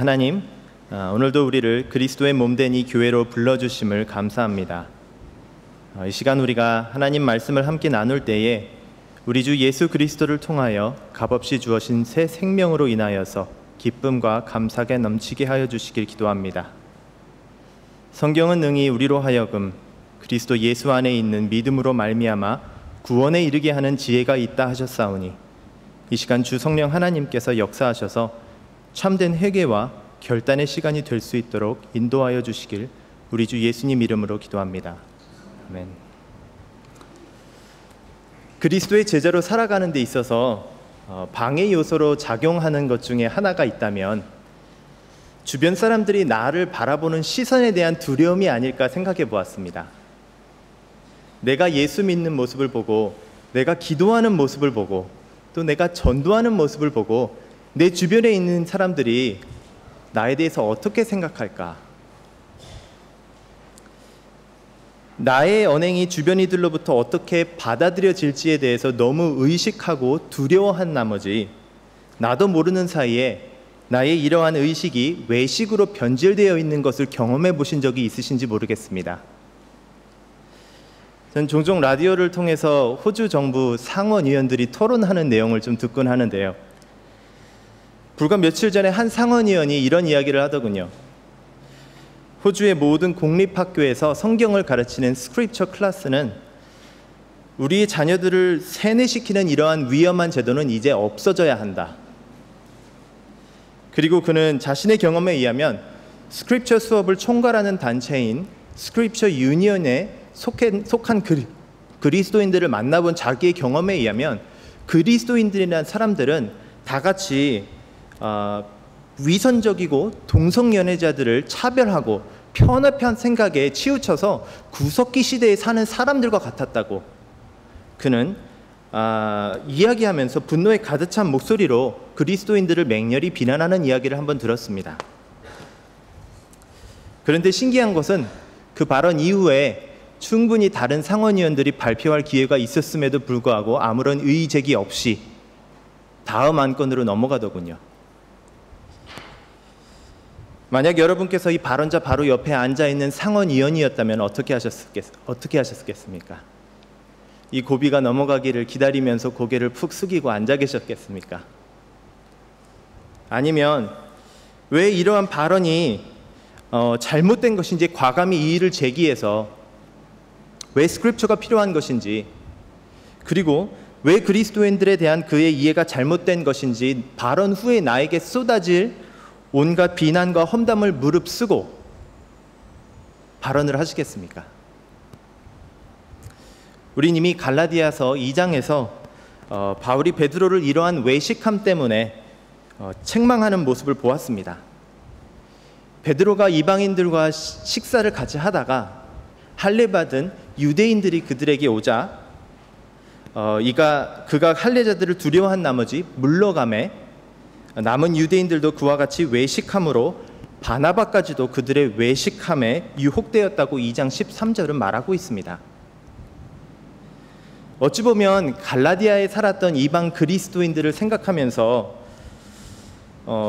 하나님, 오늘도 우리를 그리스도의 몸된 이 교회로 불러주심을 감사합니다. 이 시간 우리가 하나님 말씀을 함께 나눌 때에 우리 주 예수 그리스도를 통하여 값없이 주어진 새 생명으로 인하여서 기쁨과 감사가 넘치게 하여 주시길 기도합니다. 성경은 능히 우리로 하여금 그리스도 예수 안에 있는 믿음으로 말미암아 구원에 이르게 하는 지혜가 있다 하셨사오니 이 시간 주 성령 하나님께서 역사하셔서 참된 회개와 결단의 시간이 될 수 있도록 인도하여 주시길 우리 주 예수님 이름으로 기도합니다. 아멘. 그리스도의 제자로 살아가는 데 있어서 방해 요소로 작용하는 것 중에 하나가 있다면 주변 사람들이 나를 바라보는 시선에 대한 두려움이 아닐까 생각해 보았습니다. 내가 예수 믿는 모습을 보고, 내가 기도하는 모습을 보고, 또 내가 전도하는 모습을 보고 내 주변에 있는 사람들이 나에 대해서 어떻게 생각할까? 나의 언행이 주변 이들로부터 어떻게 받아들여질지에 대해서 너무 의식하고 두려워한 나머지 나도 모르는 사이에 나의 이러한 의식이 외식으로 변질되어 있는 것을 경험해 보신 적이 있으신지 모르겠습니다. 전 종종 라디오를 통해서 호주 정부 상원의원들이 토론하는 내용을 좀 듣곤 하는데요. 불과 며칠 전에 한 상원의원이 이런 이야기를 하더군요. 호주의 모든 공립학교에서 성경을 가르치는 스크립처 클래스는 우리의 자녀들을 세뇌시키는 이러한 위험한 제도는 이제 없어져야 한다. 그리고 그는 자신의 경험에 의하면 스크립처 수업을 총괄하는 단체인 스크립처 유니언에 속한 그리스도인들을 만나본 자기의 경험에 의하면 그리스도인들이라는 사람들은 다 같이 위선적이고 동성연애자들을 차별하고 편협한 생각에 치우쳐서 구석기 시대에 사는 사람들과 같았다고 그는 이야기하면서 분노에 가득 찬 목소리로 그리스도인들을 맹렬히 비난하는 이야기를 한번 들었습니다. 그런데 신기한 것은 그 발언 이후에 충분히 다른 상원의원들이 발표할 기회가 있었음에도 불구하고 아무런 이의 제기 없이 다음 안건으로 넘어가더군요. 만약 여러분께서 이 발언자 바로 옆에 앉아있는 상원의원이었다면 어떻게 하셨겠습니까? 이 고비가 넘어가기를 기다리면서 고개를 푹 숙이고 앉아 계셨겠습니까? 아니면 왜 이러한 발언이 잘못된 것인지 과감히 이의를 제기해서 왜 스크립처가 필요한 것인지, 그리고 왜 그리스도인들에 대한 그의 이해가 잘못된 것인지 발언 후에 나에게 쏟아질 온갖 비난과 험담을 무릅쓰고 발언을 하시겠습니까? 우린 이미 갈라디아서 2장에서 바울이 베드로를 이러한 외식함 때문에 책망하는 모습을 보았습니다. 베드로가 이방인들과 식사를 같이 하다가 할례받은 유대인들이 그들에게 오자 그가 할례자들을 두려워한 나머지 물러가매 남은 유대인들도 그와 같이 외식함으로 바나바까지도 그들의 외식함에 유혹되었다고 2장 13절은 말하고 있습니다. 어찌 보면 갈라디아에 살았던 이방 그리스도인들을 생각하면서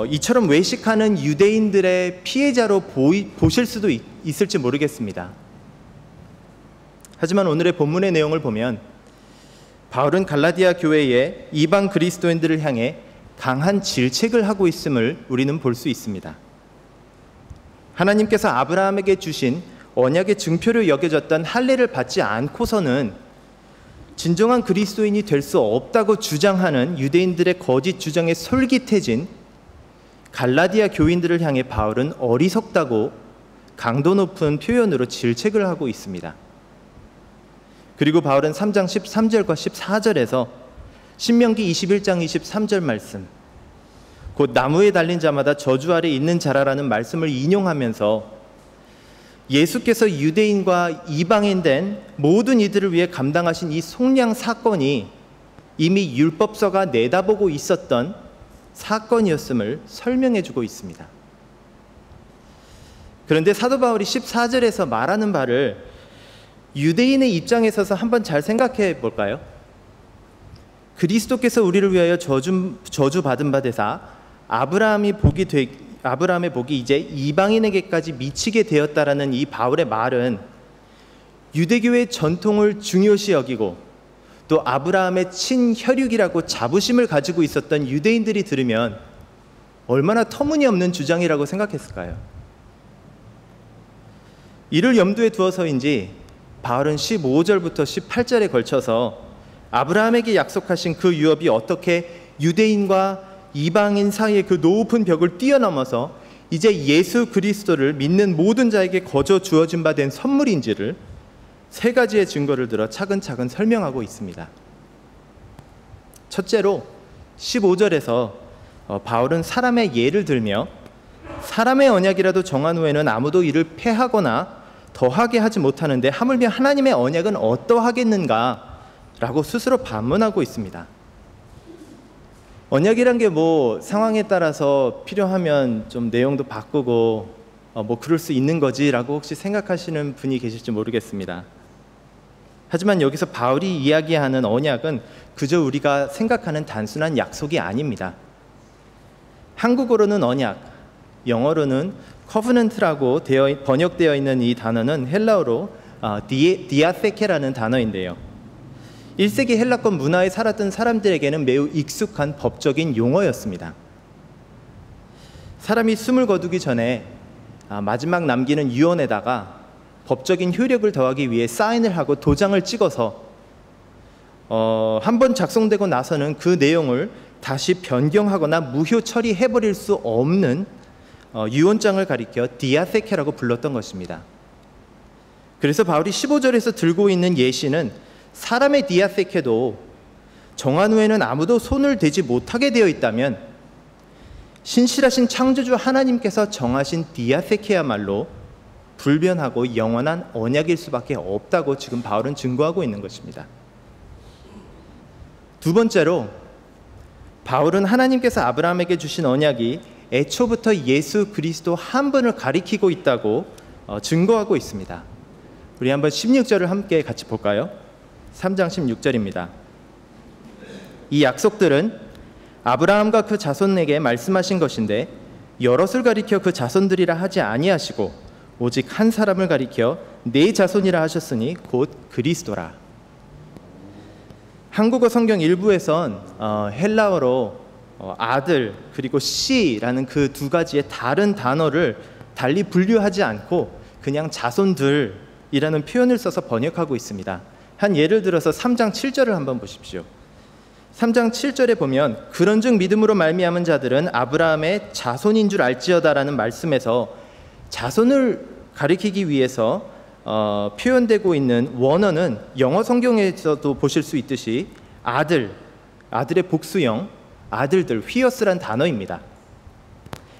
이처럼 외식하는 유대인들의 피해자로 보실 수도 있을지 모르겠습니다. 하지만 오늘의 본문의 내용을 보면 바울은 갈라디아 교회의 이방 그리스도인들을 향해 강한 질책을 하고 있음을 우리는 볼 수 있습니다. 하나님께서 아브라함에게 주신 언약의 증표로 여겨졌던 할례를 받지 않고서는 진정한 그리스도인이 될 수 없다고 주장하는 유대인들의 거짓 주장에 솔깃해진 갈라디아 교인들을 향해 바울은 어리석다고 강도 높은 표현으로 질책을 하고 있습니다. 그리고 바울은 3장 13절과 14절에서 신명기 21장 23절 말씀, 곧 나무에 달린 자마다 저주 아래 있는 자라라는 말씀을 인용하면서 예수께서 유대인과 이방인 된 모든 이들을 위해 감당하신 이 속량 사건이 이미 율법서가 내다보고 있었던 사건이었음을 설명해 주고 있습니다. 그런데 사도 바울이 14절에서 말하는 바를 유대인의 입장에 서서 한번 잘 생각해 볼까요? 그리스도께서 우리를 위하여 저주받은 바 되사 아브라함의 복이 이제 이방인에게까지 미치게 되었다라는 이 바울의 말은 유대교의 전통을 중요시 여기고 또 아브라함의 친혈육이라고 자부심을 가지고 있었던 유대인들이 들으면 얼마나 터무니없는 주장이라고 생각했을까요? 이를 염두에 두어서인지 바울은 15절부터 18절에 걸쳐서 아브라함에게 약속하신 그 유업이 어떻게 유대인과 이방인 사이의 그 높은 벽을 뛰어넘어서 이제 예수 그리스도를 믿는 모든 자에게 거저 주어진 바 된 선물인지를 세 가지의 증거를 들어 차근차근 설명하고 있습니다. 첫째로 15절에서 바울은 사람의 예를 들며 사람의 언약이라도 정한 후에는 아무도 이를 폐하거나 더하게 하지 못하는데 하물며 하나님의 언약은 어떠하겠는가 라고 스스로 반문하고 있습니다. 언약이란 게 뭐 상황에 따라서 필요하면 좀 내용도 바꾸고 뭐 그럴 수 있는 거지라고 혹시 생각하시는 분이 계실지 모르겠습니다. 하지만 여기서 바울이 이야기하는 언약은 그저 우리가 생각하는 단순한 약속이 아닙니다. 한국어로는 언약, 영어로는 커브넌트라고 번역되어 있는 이 단어는 헬라어로 디아세케라는 단어인데요. 1세기 헬라권 문화에 살았던 사람들에게는 매우 익숙한 법적인 용어였습니다. 사람이 숨을 거두기 전에 마지막 남기는 유언에다가 법적인 효력을 더하기 위해 사인을 하고 도장을 찍어서 한번 작성되고 나서는 그 내용을 다시 변경하거나 무효 처리해버릴 수 없는 유언장을 가리켜 디아세케라고 불렀던 것입니다. 그래서 바울이 15절에서 들고 있는 예시는 사람의 디아세케도 정한 후에는 아무도 손을 대지 못하게 되어 있다면 신실하신 창조주 하나님께서 정하신 디아세케야말로 불변하고 영원한 언약일 수밖에 없다고 지금 바울은 증거하고 있는 것입니다. 두 번째로 바울은 하나님께서 아브라함에게 주신 언약이 애초부터 예수 그리스도 한 분을 가리키고 있다고 증거하고 있습니다. 우리 한번 16절을 함께 같이 볼까요? 3장 16절입니다. 이 약속들은 아브라함과 그 자손에게 말씀하신 것인데 여럿을 가리켜 그 자손들이라 하지 아니하시고 오직 한 사람을 가리켜 네 자손이라 하셨으니 곧 그리스도라. 한국어 성경 일부에선 헬라어로 아들 그리고 씨라는 그 두 가지의 다른 단어를 달리 분류하지 않고 그냥 자손들이라는 표현을 써서 번역하고 있습니다. 한 예를 들어서 3장 7절을 한번 보십시오. 3장 7절에 보면 그런즉 믿음으로 말미암은 자들은 아브라함의 자손인 줄 알지어다라는 말씀에서 자손을 가리키기 위해서 표현되고 있는 원어는 영어 성경에서도 보실 수 있듯이 아들의 복수형 아들들, 휘어스란 단어입니다.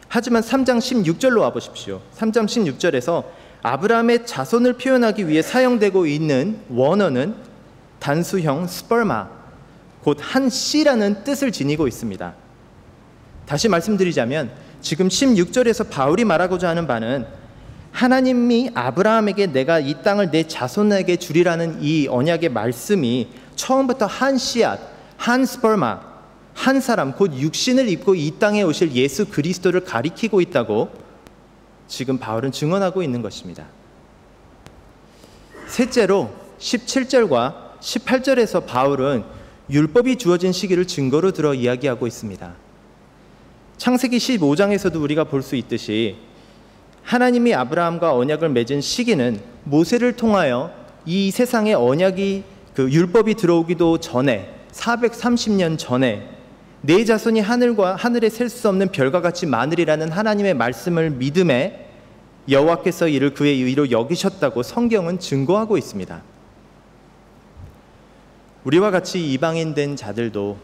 하지만 3장 16절로 와보십시오. 3장 16절에서 아브라함의 자손을 표현하기 위해 사용되고 있는 원어는 단수형 스퍼마, 곧 한 씨라는 뜻을 지니고 있습니다. 다시 말씀드리자면 지금 16절에서 바울이 말하고자 하는 바는 하나님이 아브라함에게 내가 이 땅을 내 자손에게 주리라는 이 언약의 말씀이 처음부터 한 씨앗, 한 스퍼마, 한 사람, 곧 육신을 입고 이 땅에 오실 예수 그리스도를 가리키고 있다고 지금 바울은 증언하고 있는 것입니다. 셋째로 17절과 18절에서 바울은 율법이 주어진 시기를 증거로 들어 이야기하고 있습니다. 창세기 15장에서도 우리가 볼 수 있듯이 하나님이 아브라함과 언약을 맺은 시기는 모세를 통하여 이 세상에 언약이 율법이 들어오기도 전에 430년 전에 내 자손이 하늘에 셀 수 없는 별과 같이 많으리라는 하나님의 말씀을 믿음에 여호와께서 이를 그의 의로 여기셨다고 성경은 증거하고 있습니다. 우리와 같이 이방인 된 자들도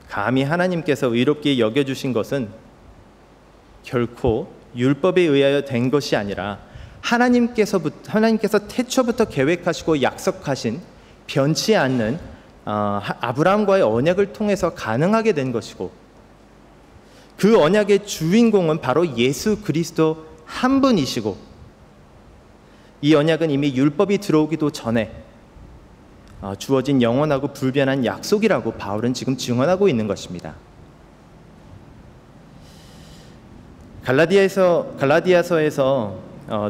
감히 하나님께서 의롭게 여겨주신 것은 결코 율법에 의하여 된 것이 아니라 하나님께서 태초부터 계획하시고 약속하신 변치 않는 아브라함과의 언약을 통해서 가능하게 된 것이고 그 언약의 주인공은 바로 예수 그리스도 한 분이시고 이 언약은 이미 율법이 들어오기도 전에 주어진 영원하고 불변한 약속이라고 바울은 지금 증언하고 있는 것입니다. 갈라디아서에서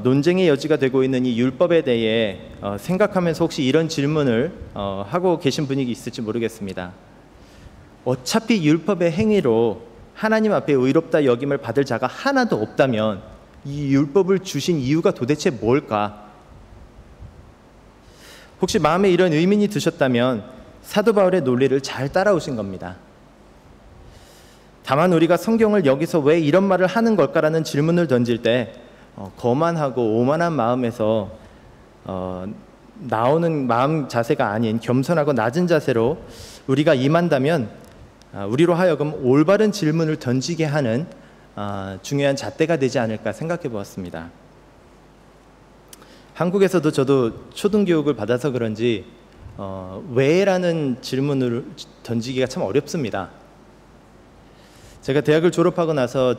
논쟁의 여지가 되고 있는 이 율법에 대해 생각하면서 혹시 이런 질문을 하고 계신 분이 있을지 모르겠습니다. 어차피 율법의 행위로 하나님 앞에 의롭다 여김을 받을 자가 하나도 없다면 이 율법을 주신 이유가 도대체 뭘까? 혹시 마음에 이런 의문이 드셨다면 사도 바울의 논리를 잘 따라오신 겁니다. 다만 우리가 성경을 여기서 왜 이런 말을 하는 걸까라는 질문을 던질 때 거만하고 오만한 마음에서 나오는 마음 자세가 아닌 겸손하고 낮은 자세로 우리가 임한다면 우리로 하여금 올바른 질문을 던지게 하는 중요한 잣대가 되지 않을까 생각해 보았습니다. 한국에서도 저도 초등교육을 받아서 그런지 왜라는 질문을 던지기가 참 어렵습니다. 제가 대학을 졸업하고 나서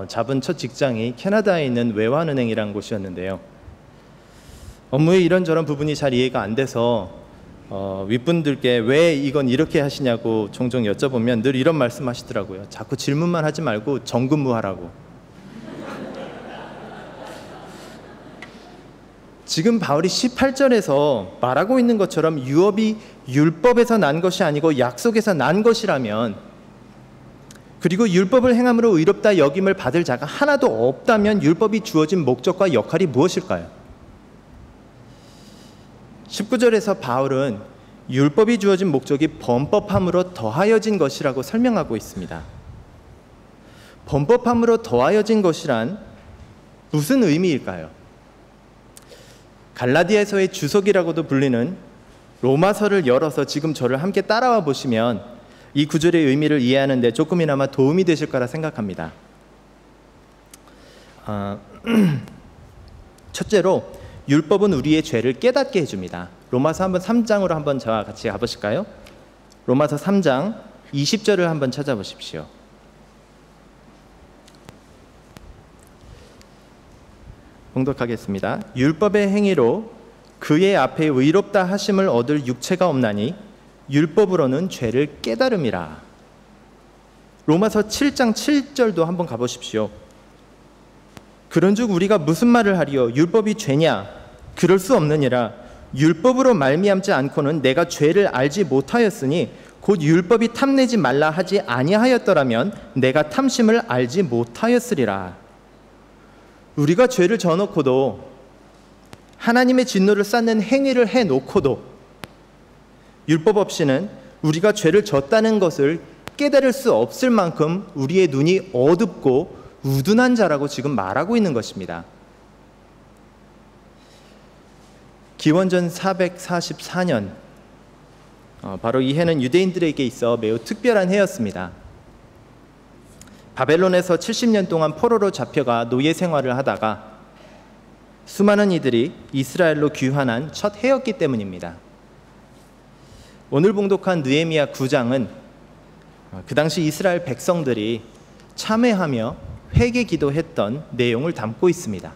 잡은 첫 직장이 캐나다에 있는 외환은행이라는 곳이었는데요. 업무의 이런저런 부분이 잘 이해가 안 돼서 윗분들께 왜 이건 이렇게 하시냐고 종종 여쭤보면 늘 이런 말씀하시더라고요. 자꾸 질문만 하지 말고 정근무하라고. 지금 바울이 18절에서 말하고 있는 것처럼 유업이 율법에서 난 것이 아니고 약속에서 난 것이라면, 그리고 율법을 행함으로 의롭다 여김을 받을 자가 하나도 없다면 율법이 주어진 목적과 역할이 무엇일까요? 19절에서 바울은 율법이 주어진 목적이 범법함으로 더하여진 것이라고 설명하고 있습니다. 범법함으로 더하여진 것이란 무슨 의미일까요? 갈라디아서의 주석이라고도 불리는 로마서를 열어서 지금 저를 함께 따라와 보시면 이 구절의 의미를 이해하는 데 조금이나마 도움이 되실 거라 생각합니다. 첫째로 율법은 우리의 죄를 깨닫게 해줍니다. 로마서 3장으로 한번 저와 같이 가보실까요? 로마서 3장 20절을 한번 찾아보십시오. 봉독하겠습니다. 율법의 행위로 그의 앞에 의롭다 하심을 얻을 육체가 없나니 율법으로는 죄를 깨달음이라. 로마서 7장 7절도 한번 가보십시오. 그런즉 우리가 무슨 말을 하리요? 율법이 죄냐? 그럴 수 없느니라. 율법으로 말미암지 않고는 내가 죄를 알지 못하였으니 곧 율법이 탐내지 말라 하지 아니하였더라면 내가 탐심을 알지 못하였으리라. 우리가 죄를 져놓고도 하나님의 진노를 쌓는 행위를 해놓고도 율법 없이는 우리가 죄를 졌다는 것을 깨달을 수 없을 만큼 우리의 눈이 어둡고 우둔한 자라고 지금 말하고 있는 것입니다. 기원전 444년, 바로 이 해는 유대인들에게 있어 매우 특별한 해였습니다. 바벨론에서 70년 동안 포로로 잡혀가 노예 생활을 하다가 수많은 이들이 이스라엘로 귀환한 첫 해였기 때문입니다. 오늘 봉독한 느헤미야 9장은 그 당시 이스라엘 백성들이 참회하며 회개 기도했던 내용을 담고 있습니다.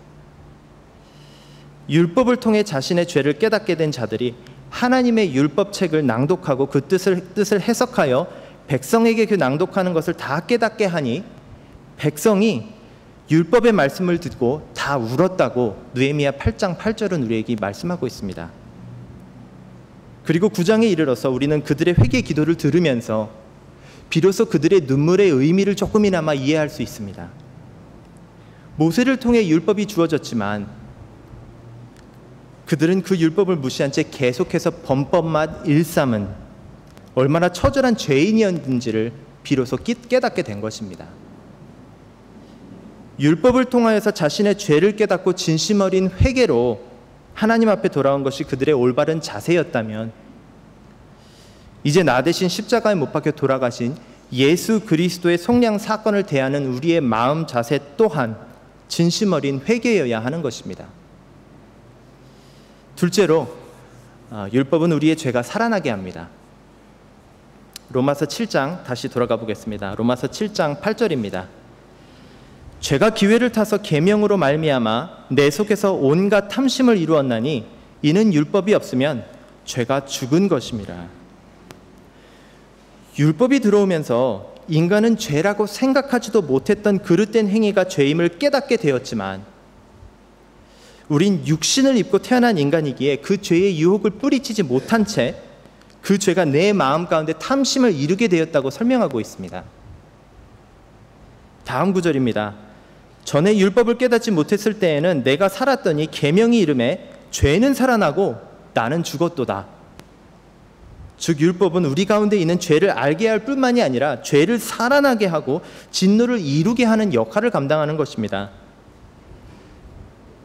율법을 통해 자신의 죄를 깨닫게 된 자들이 하나님의 율법책을 낭독하고 그 뜻을 해석하여 백성에게 그 낭독하는 것을 다 깨닫게 하니 백성이 율법의 말씀을 듣고 다 울었다고 느헤미야 8장 8절은 우리에게 말씀하고 있습니다. 그리고 9장에 이르러서 우리는 그들의 회개 기도를 들으면서 비로소 그들의 눈물의 의미를 조금이나마 이해할 수 있습니다. 모세를 통해 율법이 주어졌지만 그들은 그 율법을 무시한 채 계속해서 범법만 일삼은 얼마나 처절한 죄인이었는지를 비로소 깨닫게 된 것입니다. 율법을 통하여서 자신의 죄를 깨닫고 진심 어린 회개로 하나님 앞에 돌아온 것이 그들의 올바른 자세였다면 이제 나 대신 십자가에 못 박혀 돌아가신 예수 그리스도의 속량 사건을 대하는 우리의 마음 자세 또한 진심 어린 회개여야 하는 것입니다. 둘째로 율법은 우리의 죄가 살아나게 합니다. 로마서 7장 다시 돌아가 보겠습니다. 로마서 7장 8절입니다. 죄가 기회를 타서 계명으로 말미암아 내 속에서 온갖 탐심을 이루었나니 이는 율법이 없으면 죄가 죽은 것임이라. 율법이 들어오면서 인간은 죄라고 생각하지도 못했던 그릇된 행위가 죄임을 깨닫게 되었지만 우린 육신을 입고 태어난 인간이기에 그 죄의 유혹을 뿌리치지 못한 채 그 죄가 내 마음 가운데 탐심을 이루게 되었다고 설명하고 있습니다. 다음 구절입니다. 전에 율법을 깨닫지 못했을 때에는 내가 살았더니 계명이 이름에 죄는 살아나고 나는 죽었도다. 즉 율법은 우리 가운데 있는 죄를 알게 할 뿐만이 아니라 죄를 살아나게 하고 진노를 이루게 하는 역할을 감당하는 것입니다.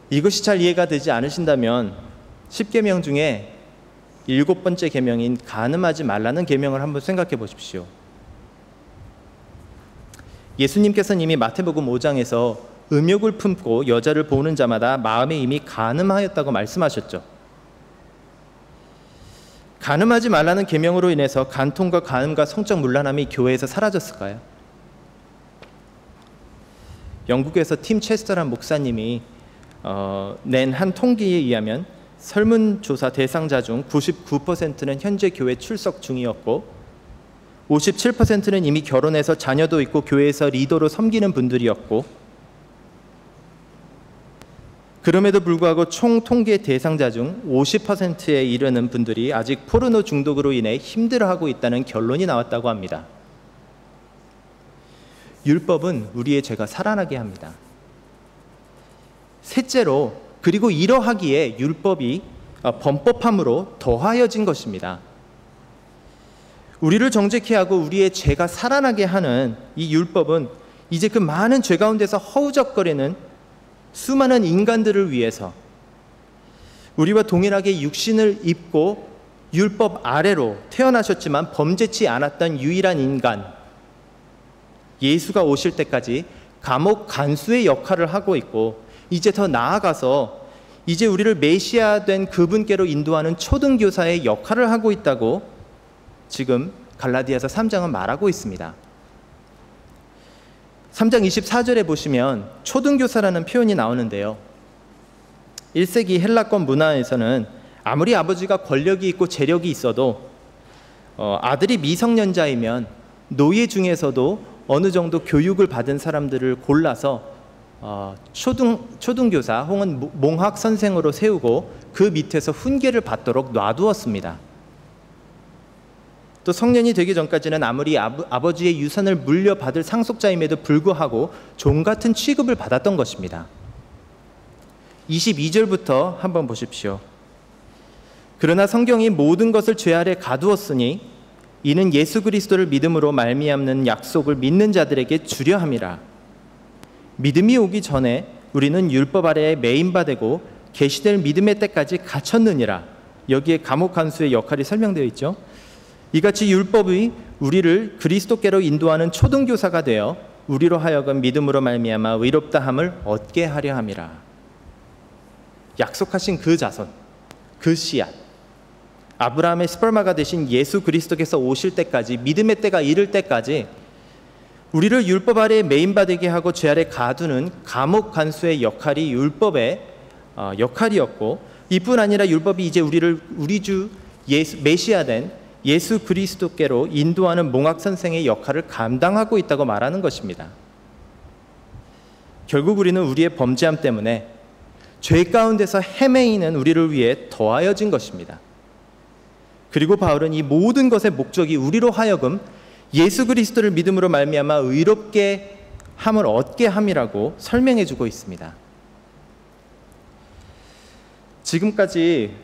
이것이 잘 이해가 되지 않으신다면 10계명 중에 7번째 계명인 간음하지 말라는 계명을 한번 생각해 보십시오. 예수님께서는 이미 마태복음 5장에서 음욕을 품고 여자를 보는 자마다 마음에 이미 간음하였다고 말씀하셨죠. 간음하지 말라는 계명으로 인해서 간통과 간음과 성적 문란함이 교회에서 사라졌을까요? 영국에서 팀 체스터란 목사님이 낸 한 통계에 의하면 설문조사 대상자 중 99%는 현재 교회 출석 중이었고 57%는 이미 결혼해서 자녀도 있고 교회에서 리더로 섬기는 분들이었고 그럼에도 불구하고 총 통계 대상자 중 50%에 이르는 분들이 아직 포르노 중독으로 인해 힘들어하고 있다는 결론이 나왔다고 합니다. 율법은 우리의 죄가 살아나게 합니다. 셋째로 그리고 이러하기에 율법이 범법함으로 더하여진 것입니다. 우리를 정죄케 하고 우리의 죄가 살아나게 하는 이 율법은 이제 그 많은 죄 가운데서 허우적거리는 수많은 인간들을 위해서 우리와 동일하게 육신을 입고 율법 아래로 태어나셨지만 범죄치 않았던 유일한 인간 예수가 오실 때까지 감옥 간수의 역할을 하고 있고 이제 더 나아가서 이제 우리를 메시아 된 그분께로 인도하는 초등교사의 역할을 하고 있다고 지금 갈라디아서 3장은 말하고 있습니다. 3장 24절에 보시면 초등교사라는 표현이 나오는데요. 1세기 헬라권 문화에서는 아무리 아버지가 권력이 있고 재력이 있어도 아들이 미성년자이면 노예 중에서도 어느 정도 교육을 받은 사람들을 골라서 초등교사 혹은 몽학 선생으로 세우고 그 밑에서 훈계를 받도록 놔두었습니다. 또 성년이 되기 전까지는 아무리 아버지의 유산을 물려받을 상속자임에도 불구하고 종 같은 취급을 받았던 것입니다. 22절부터 한번 보십시오. 그러나 성경이 모든 것을 죄 아래 가두었으니 이는 예수 그리스도를 믿음으로 말미암는 약속을 믿는 자들에게 주려 함이라. 믿음이 오기 전에 우리는 율법 아래에 매인바되고 계시될 믿음의 때까지 갇혔느니라. 여기에 감옥 간수의 역할이 설명되어 있죠. 이같이 율법이 우리를 그리스도께로 인도하는 초등교사가 되어 우리로 하여금 믿음으로 말미암아 의롭다함을 얻게 하려 함이라. 약속하신 그 자손, 그 씨앗, 아브라함의 스पर्마가 되신 예수 그리스도께서 오실 때까지, 믿음의 때가 이를 때까지 우리를 율법 아래에 매인바되게 하고 죄 아래 가두는 감옥 간수의 역할이 율법의 역할이었고, 이뿐 아니라 율법이 이제 우리를 우리 주 메시아 된 예수 그리스도께로 인도하는 몽학 선생의 역할을 감당하고 있다고 말하는 것입니다. 결국 우리는 우리의 범죄함 때문에 죄 가운데서 헤매이는 우리를 위해 더하여진 것입니다. 그리고 바울은 이 모든 것의 목적이 우리로 하여금 예수 그리스도를 믿음으로 말미암아 의롭게 함을 얻게 함이라고 설명해 주고 있습니다. 지금까지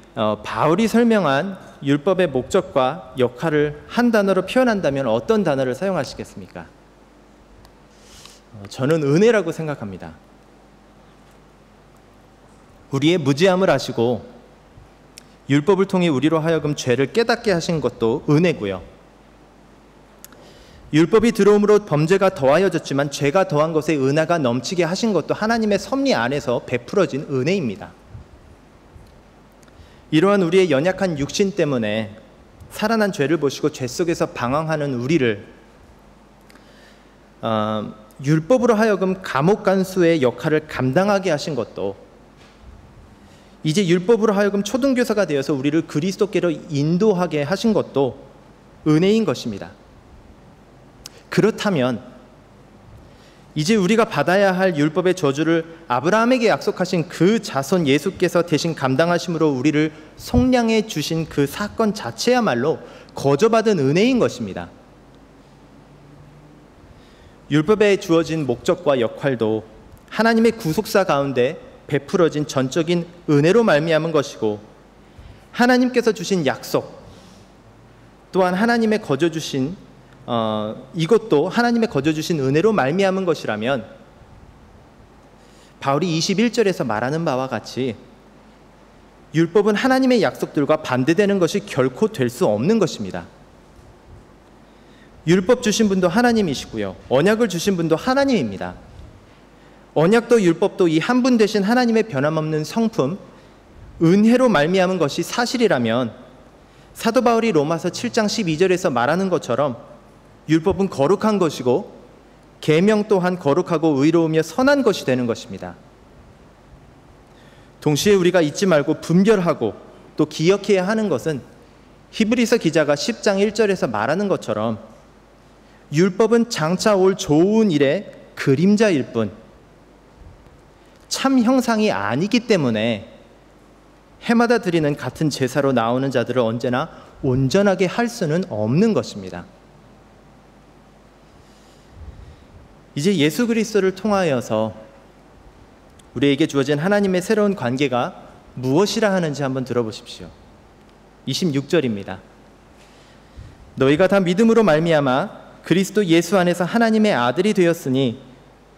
바울이 설명한 율법의 목적과 역할을 한 단어로 표현한다면 어떤 단어를 사용하시겠습니까? 저는 은혜라고 생각합니다. 우리의 무지함을 아시고 율법을 통해 우리로 하여금 죄를 깨닫게 하신 것도 은혜고요. 율법이 들어옴으로 범죄가 더하여졌지만 죄가 더한 것에 은혜가 넘치게 하신 것도 하나님의 섭리 안에서 베풀어진 은혜입니다. 이러한 우리의 연약한 육신 때문에 살아난 죄를 보시고 죄 속에서 방황하는 우리를 율법으로 하여금 감옥 간수의 역할을 감당하게 하신 것도, 이제 율법으로 하여금 초등교사가 되어서 우리를 그리스도께로 인도하게 하신 것도 은혜인 것입니다. 그렇다면 이제 우리가 받아야 할 율법의 저주를 아브라함에게 약속하신 그 자손 예수께서 대신 감당하심으로 우리를 속량해 주신 그 사건 자체야말로 거저받은 은혜인 것입니다. 율법에 주어진 목적과 역할도 하나님의 구속사 가운데 베풀어진 전적인 은혜로 말미암은 것이고, 하나님께서 주신 약속 또한 하나님의 거저 주신 이것도 하나님의 거저 주신 은혜로 말미암은 것이라면, 바울이 21절에서 말하는 바와 같이 율법은 하나님의 약속들과 반대되는 것이 결코 될 수 없는 것입니다. 율법 주신 분도 하나님이시고요, 언약을 주신 분도 하나님입니다. 언약도 율법도 이 한 분 되신 하나님의 변함없는 성품, 은혜로 말미암은 것이 사실이라면, 사도 바울이 로마서 7장 12절에서 말하는 것처럼 율법은 거룩한 것이고 계명 또한 거룩하고 의로우며 선한 것이 되는 것입니다. 동시에 우리가 잊지 말고 분별하고 또 기억해야 하는 것은, 히브리서 기자가 10장 1절에서 말하는 것처럼 율법은 장차 올 좋은 일의 그림자일 뿐 참 형상이 아니기 때문에 해마다 드리는 같은 제사로 나오는 자들을 언제나 온전하게 할 수는 없는 것입니다. 이제 예수 그리스도를 통하여서 우리에게 주어진 하나님의 새로운 관계가 무엇이라 하는지 한번 들어보십시오. 26절입니다. 너희가 다 믿음으로 말미암아 그리스도 예수 안에서 하나님의 아들이 되었으니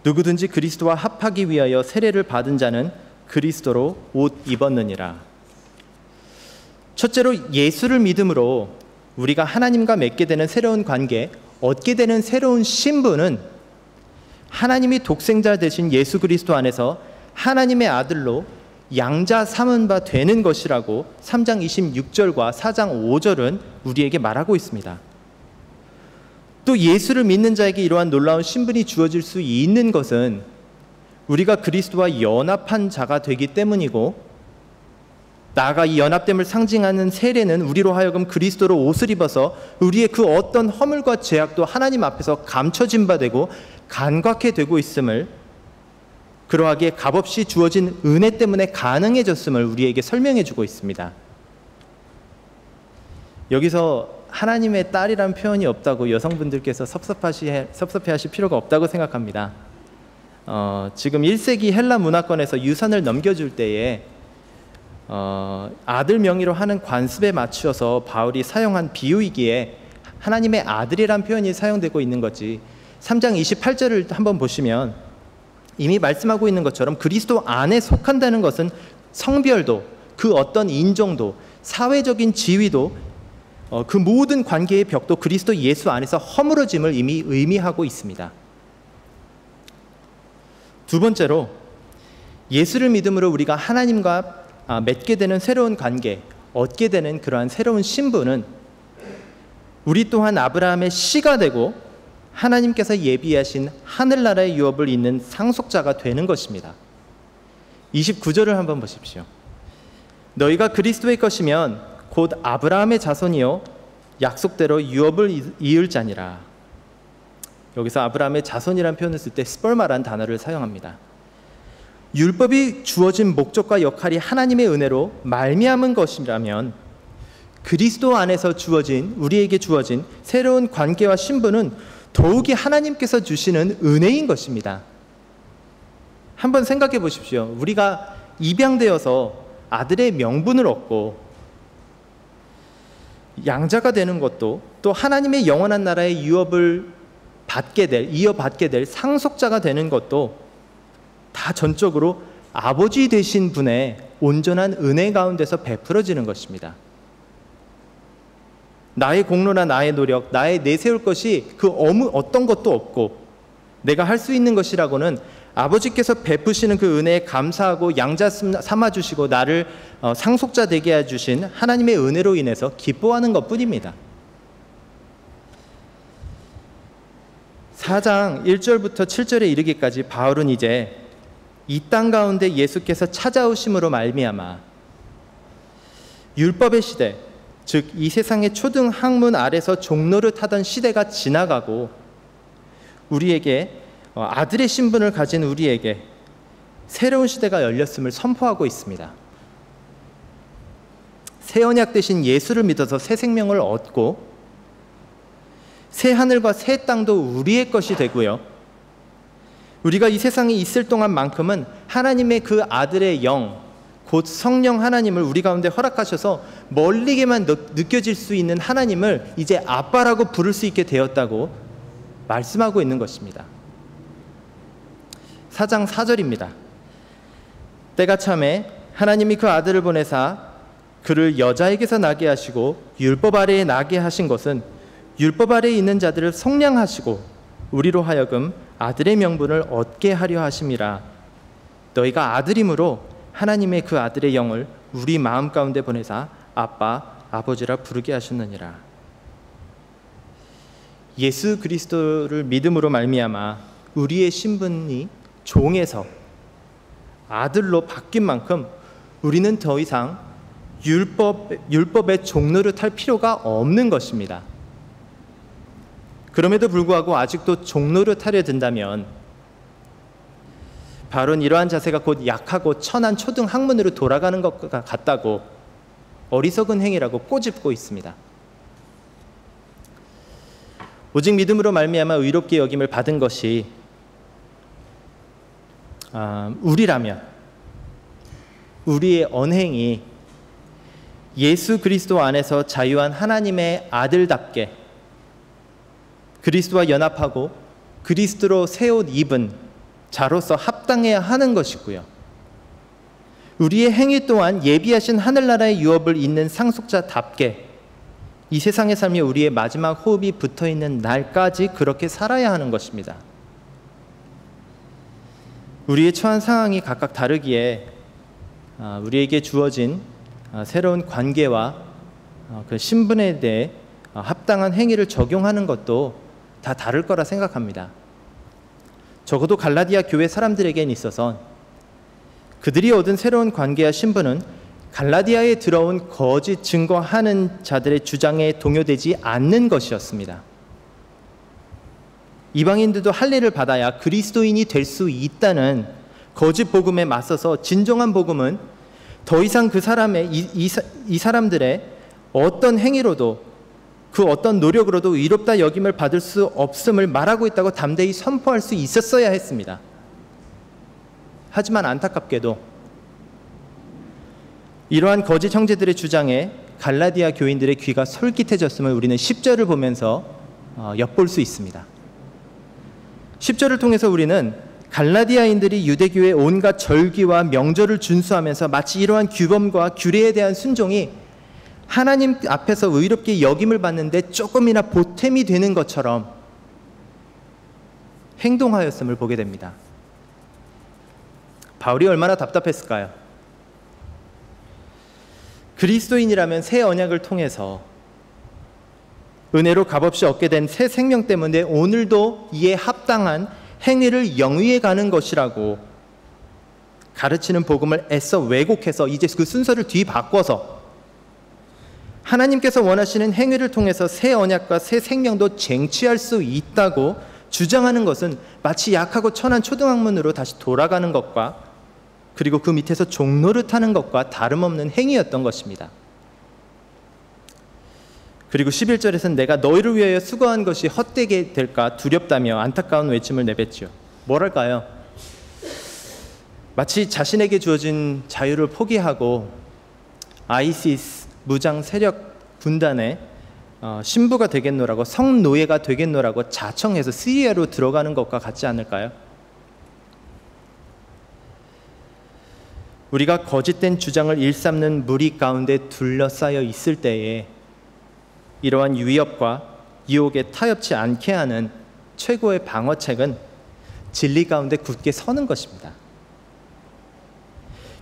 누구든지 그리스도와 합하기 위하여 세례를 받은 자는 그리스도로 옷 입었느니라. 첫째로 예수를 믿음으로 우리가 하나님과 맺게 되는 새로운 관계, 얻게 되는 새로운 신분은 하나님이 독생자 되신 예수 그리스도 안에서 하나님의 아들로 양자 삼은 바 되는 것이라고 3장 26절과 4장 5절은 우리에게 말하고 있습니다. 또 예수를 믿는 자에게 이러한 놀라운 신분이 주어질 수 있는 것은 우리가 그리스도와 연합한 자가 되기 때문이고, 나아가 이 연합됨을 상징하는 세례는 우리로 하여금 그리스도로 옷을 입어서 우리의 그 어떤 허물과 죄악도 하나님 앞에서 감춰진 바 되고 간과케 되고 있음을, 그러하기에 값없이 주어진 은혜 때문에 가능해졌음을 우리에게 설명해 주고 있습니다. 여기서 하나님의 딸이란 표현이 없다고 여성분들께서 섭섭해하실 필요가 없다고 생각합니다. 지금 1세기 헬라 문화권에서 유산을 넘겨줄 때에 아들 명의로 하는 관습에 맞추어서 바울이 사용한 비유이기에 하나님의 아들이란 표현이 사용되고 있는 거지, 3장 28절을 한번 보시면 이미 말씀하고 있는 것처럼 그리스도 안에 속한다는 것은 성별도, 그 어떤 인종도, 사회적인 지위도, 그 모든 관계의 벽도 그리스도 예수 안에서 허물어짐을 이미 의미하고 있습니다. 두 번째로, 예수를 믿음으로 우리가 하나님과 맺게 되는 새로운 관계, 얻게 되는 그러한 새로운 신분은 우리 또한 아브라함의 씨가 되고 하나님께서 예비하신 하늘나라의 유업을 잇는 상속자가 되는 것입니다. 29절을 한번 보십시오. 너희가 그리스도의 것이면 곧 아브라함의 자손이요 약속대로 유업을 이을 자니라. 여기서 아브라함의 자손이라는 표현을 쓸 때 스पर्마라는 단어를 사용합니다. 율법이 주어진 목적과 역할이 하나님의 은혜로 말미암은 것이라면, 그리스도 안에서 주어진, 우리에게 주어진 새로운 관계와 신분은 더욱이 하나님께서 주시는 은혜인 것입니다. 한번 생각해 보십시오. 우리가 입양되어서 아들의 명분을 얻고 양자가 되는 것도, 또 하나님의 영원한 나라의 유업을 이어받게 될 상속자가 되는 것도 다 전적으로 아버지 되신 분의 온전한 은혜 가운데서 베풀어지는 것입니다. 나의 공로나 나의 노력, 나의 내세울 것이 그 어떤 것도 없고 내가 할 수 있는 것이라고는 아버지께서 베푸시는 그 은혜에 감사하고 양자 삼아주시고 나를 상속자 되게 해주신 하나님의 은혜로 인해서 기뻐하는 것뿐입니다. 4장 1절부터 7절에 이르기까지 바울은 이제 이 땅 가운데 예수께서 찾아오심으로 말미암아 율법의 시대, 즉 이 세상의 초등 학문 아래서 종노릇하던 시대가 지나가고 우리에게 아들의 신분을 가진 우리에게 새로운 시대가 열렸음을 선포하고 있습니다. 새 언약 대신 예수를 믿어서 새 생명을 얻고 새 하늘과 새 땅도 우리의 것이 되고요. 우리가 이 세상에 있을 동안만큼은 하나님의 그 아들의 영, 곧 성령 하나님을 우리 가운데 허락하셔서 멀리게만 느껴질 수 있는 하나님을 이제 아빠라고 부를 수 있게 되었다고 말씀하고 있는 것입니다. 4장 4절입니다. 때가 참에 하나님이 그 아들을 보내사 그를 여자에게서 나게 하시고 율법 아래에 나게 하신 것은 율법 아래에 있는 자들을 속량하시고 우리로 하여금 아들의 명분을 얻게 하려 하심이라. 너희가 아들이므로 하나님의 그 아들의 영을 우리 마음 가운데 보내사 아빠, 아버지라 부르게 하셨느니라. 예수 그리스도를 믿음으로 말미암아 우리의 신분이 종에서 아들로 바뀐 만큼 우리는 더 이상 율법의 종로를 탈 필요가 없는 것입니다. 그럼에도 불구하고 아직도 종로를 타려 든다면 바울은 이러한 자세가 곧 약하고 천한 초등 학문으로 돌아가는 것과 같다고 어리석은 행위라고 꼬집고 있습니다. 오직 믿음으로 말미암아 의롭게 여김을 받은 것이 우리라면 우리의 언행이 예수 그리스도 안에서 자유한 하나님의 아들답게 그리스도와 연합하고 그리스도로 새 옷 입은 자로서 합당해야 하는 것이고요. 우리의 행위 또한 예비하신 하늘나라의 유업을 잇는 상속자답게 이 세상의 삶이 우리의 마지막 호흡이 붙어있는 날까지 그렇게 살아야 하는 것입니다. 우리의 처한 상황이 각각 다르기에 우리에게 주어진 새로운 관계와 그 신분에 대해 합당한 행위를 적용하는 것도 다 다를 거라 생각합니다. 적어도 갈라디아 교회 사람들에겐 있어서 그들이 얻은 새로운 관계와 신분은 갈라디아에 들어온 거짓 증거하는 자들의 주장에 동요되지 않는 것이었습니다. 이방인들도 할례를 받아야 그리스도인이 될 수 있다는 거짓 복음에 맞서서 진정한 복음은 더 이상 그 사람의 이 사람들의 어떤 행위로도 그 어떤 노력으로도 의롭다 여김을 받을 수 없음을 말하고 있다고 담대히 선포할 수 있었어야 했습니다. 하지만 안타깝게도 이러한 거짓 형제들의 주장에 갈라디아 교인들의 귀가 솔깃해졌음을 우리는 10절을 보면서 엿볼 수 있습니다. 10절을 통해서 우리는 갈라디아인들이 유대교의 온갖 절기와 명절을 준수하면서 마치 이러한 규범과 규례에 대한 순종이 하나님 앞에서 의롭게 여김을 받는데 조금이나 보탬이 되는 것처럼 행동하였음을 보게 됩니다. 바울이 얼마나 답답했을까요? 그리스도인이라면 새 언약을 통해서 은혜로 값없이 얻게 된 새 생명 때문에 오늘도 이에 합당한 행위를 영위해 가는 것이라고 가르치는 복음을 애써 왜곡해서 이제 그 순서를 뒤바꿔서 하나님께서 원하시는 행위를 통해서 새 언약과 새 생명도 쟁취할 수 있다고 주장하는 것은 마치 약하고 천한 초등학문으로 다시 돌아가는 것과 그리고 그 밑에서 종로를 타는 것과 다름없는 행위였던 것입니다. 그리고 11절에서는 내가 너희를 위하여 수고한 것이 헛되게 될까 두렵다며 안타까운 외침을 내뱉지요. 뭐랄까요? 마치 자신에게 주어진 자유를 포기하고 아이시스 무장 세력 군단의 신부가 되겠노라고 성노예가 되겠노라고 자청해서 시리아로 들어가는 것과 같지 않을까요? 우리가 거짓된 주장을 일삼는 무리 가운데 둘러싸여 있을 때에 이러한 위협과 유혹에 타협치 않게 하는 최고의 방어책은 진리 가운데 굳게 서는 것입니다.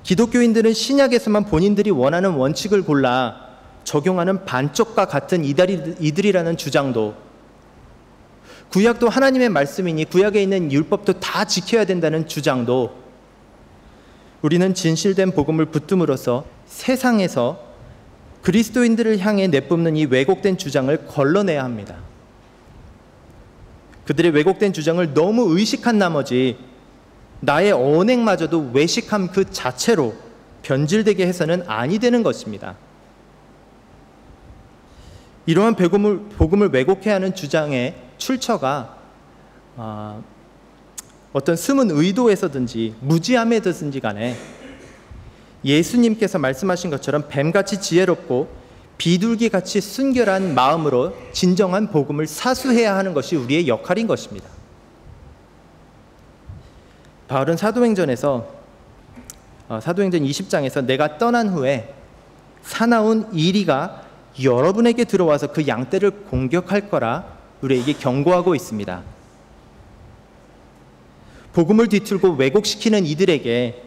기독교인들은 신약에서만 본인들이 원하는 원칙을 골라 적용하는 반쪽과 같은 이들이라는 주장도, 구약도 하나님의 말씀이니 구약에 있는 율법도 다 지켜야 된다는 주장도 우리는 진실된 복음을 붙듦으로써 세상에서 그리스도인들을 향해 내뿜는 이 왜곡된 주장을 걸러내야 합니다. 그들의 왜곡된 주장을 너무 의식한 나머지 나의 언행마저도 외식함 그 자체로 변질되게 해서는 아니 되는 것입니다. 이러한 복음을 왜곡해야 하는 주장의 출처가 어떤 숨은 의도에서든지 무지함에든지 간에 예수님께서 말씀하신 것처럼 뱀같이 지혜롭고 비둘기같이 순결한 마음으로 진정한 복음을 사수해야 하는 것이 우리의 역할인 것입니다. 바울은 사도행전 20장에서 내가 떠난 후에 사나운 이리가 여러분에게 들어와서 그 양떼를 공격할 거라 우리에게 경고하고 있습니다. 복음을 뒤틀고 왜곡시키는 이들에게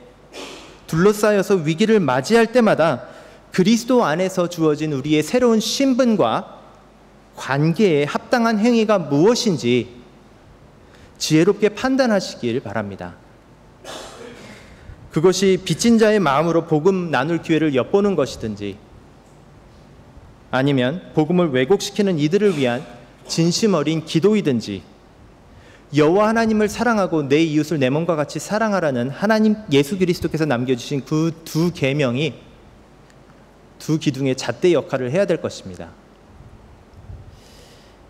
둘러싸여서 위기를 맞이할 때마다 그리스도 안에서 주어진 우리의 새로운 신분과 관계에 합당한 행위가 무엇인지 지혜롭게 판단하시길 바랍니다. 그것이 빚진 자의 마음으로 복음 나눌 기회를 엿보는 것이든지 아니면 복음을 왜곡시키는 이들을 위한 진심 어린 기도이든지 여호와 하나님을 사랑하고 내 이웃을 내 몸과 같이 사랑하라는 하나님 예수 그리스도께서 남겨주신 그 두 계명이 두 기둥의 잣대 역할을 해야 될 것입니다.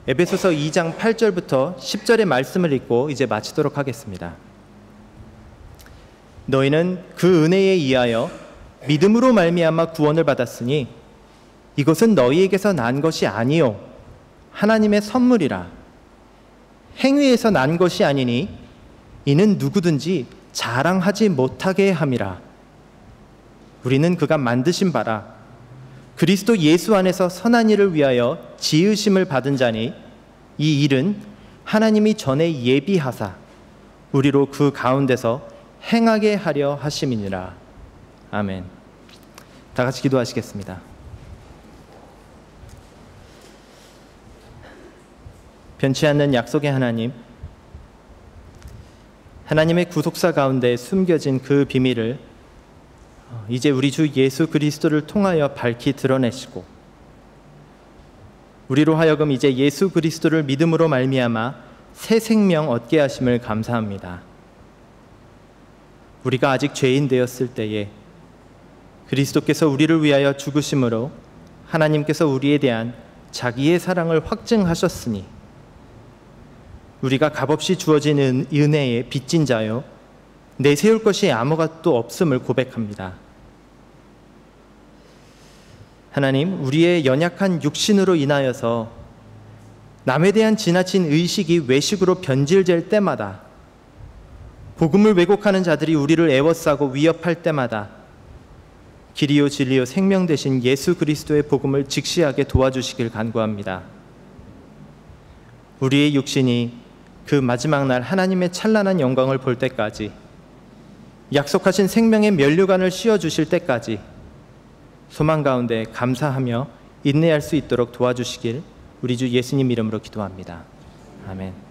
에베소서 2장 8절부터 10절의 말씀을 읽고 이제 마치도록 하겠습니다. 너희는 그 은혜에 의하여 믿음으로 말미암아 구원을 받았으니 이것은 너희에게서 난 것이 아니요 하나님의 선물이라. 행위에서 난 것이 아니니 이는 누구든지 자랑하지 못하게 함이라. 우리는 그가 만드신 바라 그리스도 예수 안에서 선한 일을 위하여 지으심을 받은 자니 이 일은 하나님이 전에 예비하사 우리로 그 가운데서 행하게 하려 하심이니라. 아멘. 다 같이 기도하시겠습니다. 변치 않는 약속의 하나님, 하나님의 구속사 가운데 숨겨진 그 비밀을 이제 우리 주 예수 그리스도를 통하여 밝히 드러내시고 우리로 하여금 이제 예수 그리스도를 믿음으로 말미암아 새 생명 얻게 하심을 감사합니다. 우리가 아직 죄인 되었을 때에 그리스도께서 우리를 위하여 죽으심으로 하나님께서 우리에 대한 자기의 사랑을 확증하셨으니 우리가 값없이 주어진 은혜의 빚진 자요 내세울 것이 아무것도 없음을 고백합니다. 하나님, 우리의 연약한 육신으로 인하여서 남에 대한 지나친 의식이 외식으로 변질될 때마다 복음을 왜곡하는 자들이 우리를 애워싸고 위협할 때마다 길이요 진리요 생명 되신 예수 그리스도의 복음을 직시하게 도와주시길 간구합니다. 우리의 육신이 그 마지막 날 하나님의 찬란한 영광을 볼 때까지 약속하신 생명의 면류관을 씌워주실 때까지 소망 가운데 감사하며 인내할 수 있도록 도와주시길 우리 주 예수님 이름으로 기도합니다. 아멘.